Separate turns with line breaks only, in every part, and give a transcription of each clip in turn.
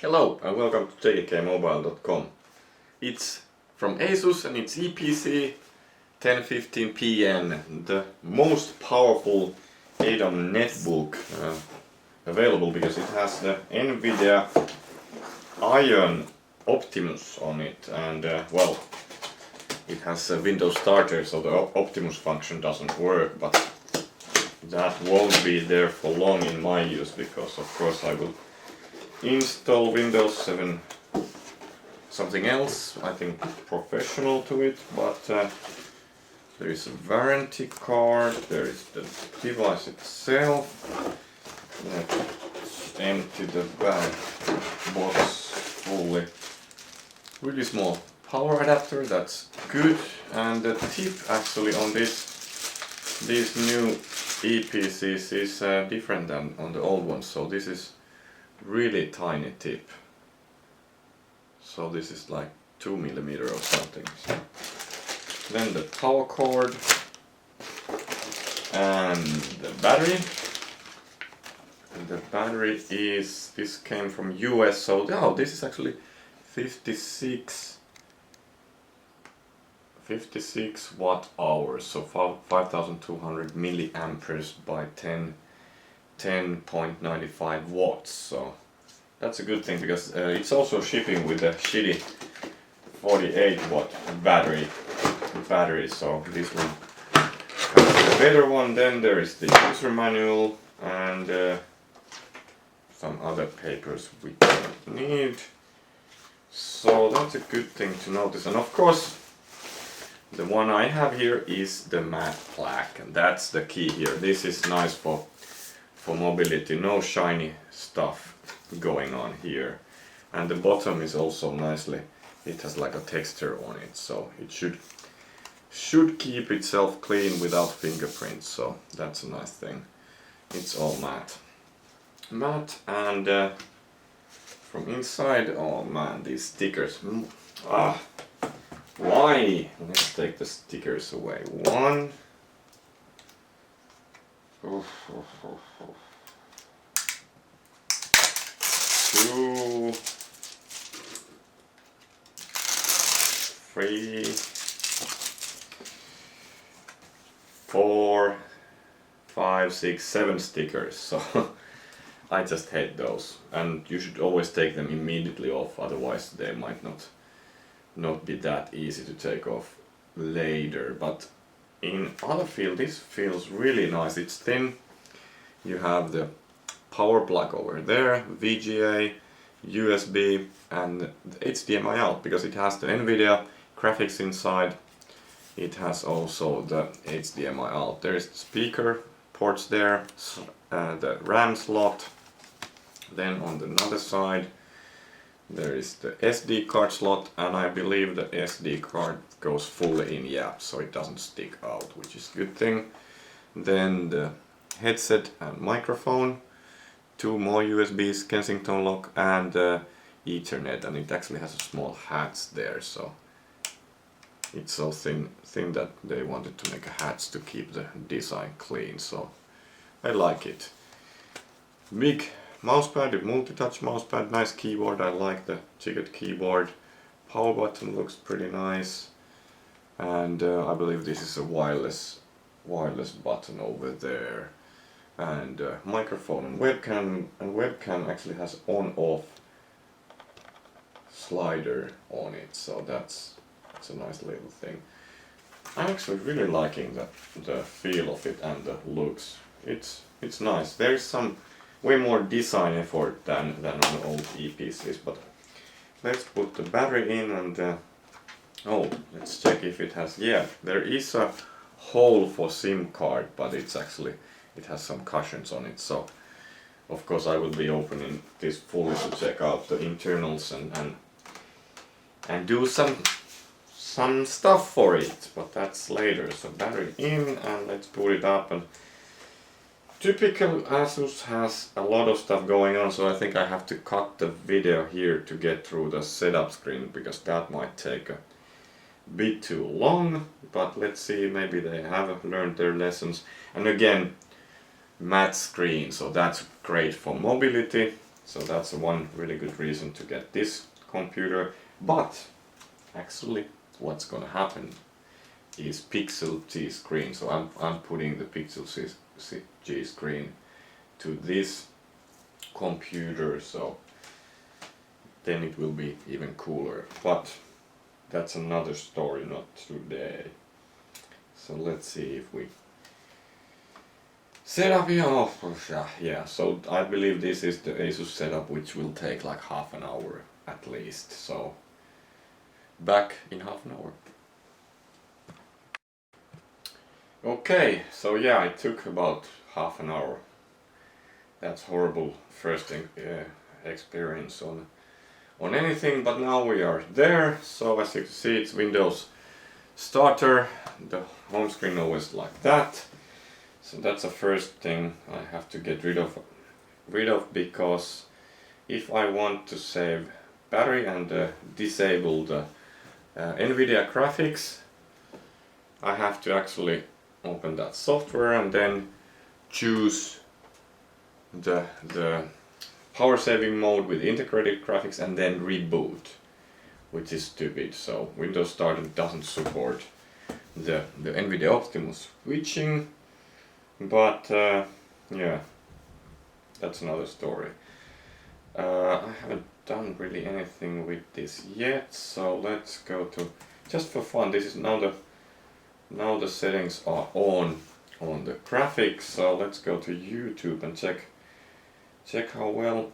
Hello and welcome to jkmobile.com. It's from Asus and it's EPC 1015PN, the most powerful ADAM netbook available because it has the NVIDIA Iron Optimus on it, and well, it has a Windows starter, so the Optimus function doesn't work, but that won't be there for long in my use because of course I will install Windows 7 something else, I think professional to it, but there is a warranty card, there is the device itself. Let's empty the bag box fully. Really small power adapter, that's good, and the tip actually on these new EPCs is different than on the old ones, so this is really tiny tip. So this is like 2mm or something. So then the power cord and the battery. And the battery is, this came from US, so oh, this is actually 56 watt hours, so 5200 milliamperes by 10.95 watts, so that's a good thing because it's also shipping with a shitty 48 watt battery, so this one has a better one. Then there is the user manual and some other papers we don't need, so that's a good thing to notice. And of course the one I have here is the matte black, and that's the key here. This is nice for mobility, no shiny stuff going on here. And the bottom is also nicely, it has like a texture on it, so it should keep itself clean without fingerprints, so that's a nice thing. It's all matte, and from inside, oh man, these stickers, why? Let's take the stickers away. One. Two, 3, 4, 5, 6, 7 stickers. So I just hate those, and you should always take them immediately off, otherwise they might not be that easy to take off later. But in other field, this feels really nice. It's thin. You have the power plug over there, VGA, USB, and the HDMI out because it has the NVIDIA graphics inside. It has also the HDMI out. There is the speaker ports there, the RAM slot. Then on the other side there is the SD card slot, and I believe the SD card goes fully in, yeah, so it doesn't stick out, which is a good thing. Then the headset and microphone, 2 more USBs, Kensington lock, and Ethernet, and it actually has a small hats there, so it's so thin that they wanted to make a hats to keep the design clean, so I like it. Big mousepad, multi-touch mousepad, nice keyboard, I like the chiclet keyboard. Power button looks pretty nice, and I believe this is a wireless button over there. And microphone and webcam actually has on-off slider on it, so that's a nice little thing. I'm actually really liking the feel of it and the looks. It's nice. There's some way more design effort than on the old EPCs, but let's put the battery in and oh, let's check if it has, yeah, there is a hole for SIM card, but it's actually, it has some cushions on it, so of course I will be opening this fully to check out the internals and do some stuff for it, but that's later. So battery in, and let's put it up. And typical Asus has a lot of stuff going on, so I think I have to cut the video here to get through the setup screen because that might take a bit too long, but let's see, maybe they have learned their lessons. And again, matte screen, so that's great for mobility. So that's one really good reason to get this computer. But actually what's gonna happen is Pixel G screen. So I'm putting the Pixel G screen to this computer, so then it will be even cooler. But that's another story, not today. So let's see if we set up here. Oh, yeah, so I believe this is the Asus setup, which will take like half an hour at least. So back in half an hour. Okay, so yeah, it took about half an hour. That's horrible first experience on anything, but now we are there. So as you can see, it's Windows starter. The home screen always like that. So that's the first thing I have to get rid of because if I want to save battery and disable the NVIDIA graphics, I have to actually open that software and then choose the power saving mode with integrated graphics and then reboot, which is stupid. So Windows Starter doesn't support the NVIDIA Optimus switching, but yeah, that's another story. I haven't done really anything with this yet, so let's go to, just for fun, this is now the settings are on the graphics, so let's go to YouTube and check how well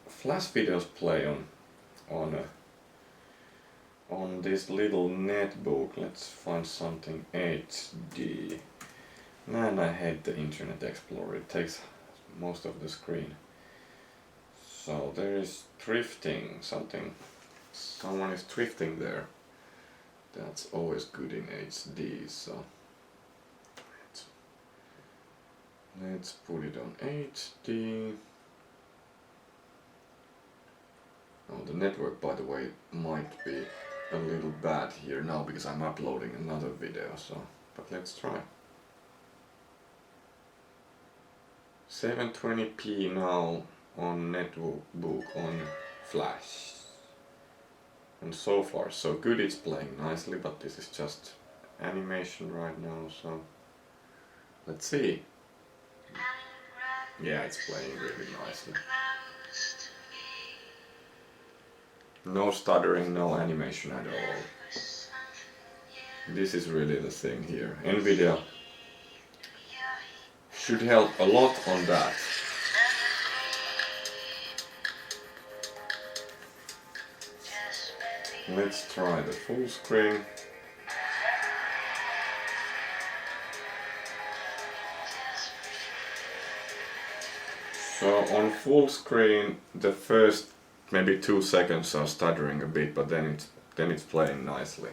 Flash videos play on this little netbook. Let's find something HD. Man, I hate the Internet Explorer, it takes most of the screen. So there is drifting, someone is drifting there. That's always good in HD, so let's put it on HD. Oh, the network, by the way, might be a little bad here now because I'm uploading another video, so, but let's try. 720p now on netbook on Flash. And so far so good, it's playing nicely, but this is just animation right now, so let's see. Yeah, it's playing really nicely. No stuttering, no animation at all. This is really the thing here. NVIDIA should help a lot on that. Let's try the full screen. So on full screen, the first maybe 2 seconds are stuttering a bit, but then it's playing nicely.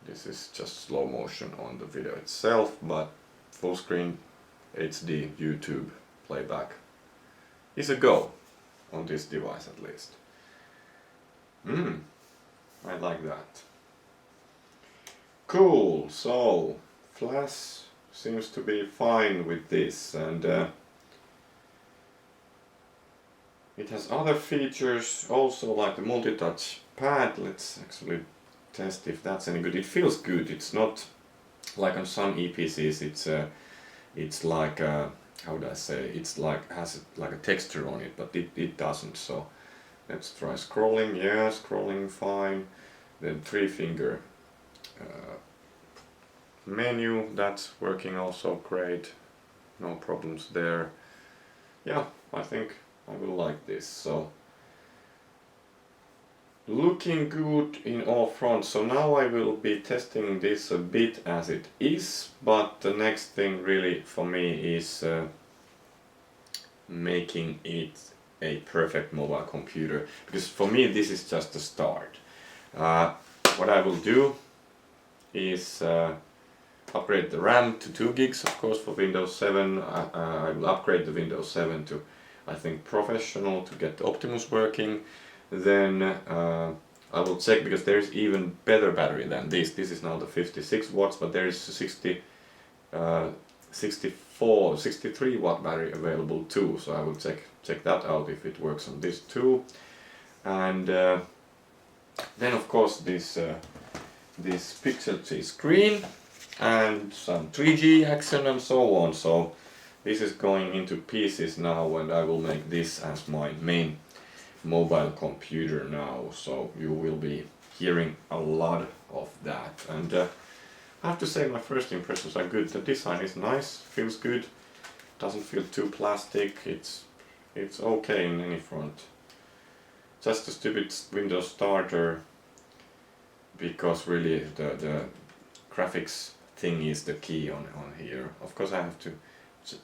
This is just slow motion on the video itself, but full screen HD YouTube playback is a go on this device at least. I like that. Cool, so Flash seems to be fine with this, and it has other features also, like the multi-touch pad. Let's actually test if that's any good. It feels good. It's not like on some EPCs it's like how would I say, it's like has like a texture on it, but it doesn't. So let's try scrolling. Yeah, scrolling fine. Then 3-finger menu, that's working also great. No problems there. Yeah, I think I will like this. So looking good in all fronts. So now I will be testing this a bit as it is, but the next thing really for me is making it a perfect mobile computer, because for me this is just a start. What I will do is upgrade the RAM to 2 gigs, of course, for Windows 7. I will upgrade the Windows 7 to, I think, professional to get the Optimus working. Then I will check, because there is even better battery than this. This is now the 56 watts, but there is a 65 63 watt battery available too, so I will check that out if it works on this too. And then of course this Pixel 3 screen and some 3G action and so on. So this is going into pieces now, and I will make this as my main mobile computer now, so you will be hearing a lot of that. And I have to say my first impressions are good. The design is nice, feels good, doesn't feel too plastic, it's okay in any front. Just a stupid Windows starter, because really the graphics thing is the key on here. Of course I have to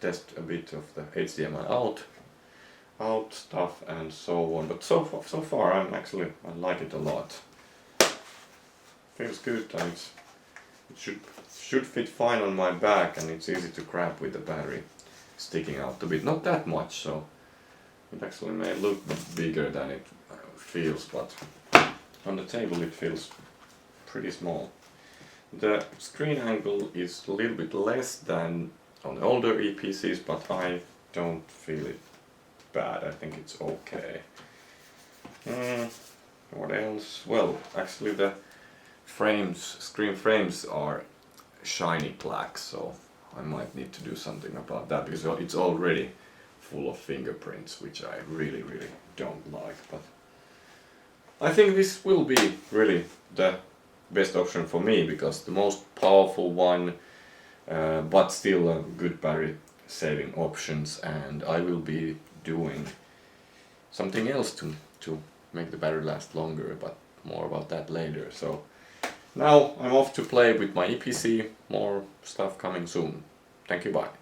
test a bit of the HDMI out stuff and so on, but so far I like it a lot. Feels good, and it should fit fine on my back, and it's easy to grab with the battery sticking out a bit. Not that much, so it actually may look bigger than it feels, but on the table it feels pretty small. The screen angle is a little bit less than on the older EPCs, but I don't feel it bad. I think it's okay. What else? Well, actually the screen frames are shiny black, so I might need to do something about that, because it's already full of fingerprints, which I really don't like. But I think this will be really the best option for me, because the most powerful one, but still good battery saving options, and I will be doing something else to make the battery last longer, but more about that later. So now I'm off to play with my EPC, more stuff coming soon. Thank you, bye.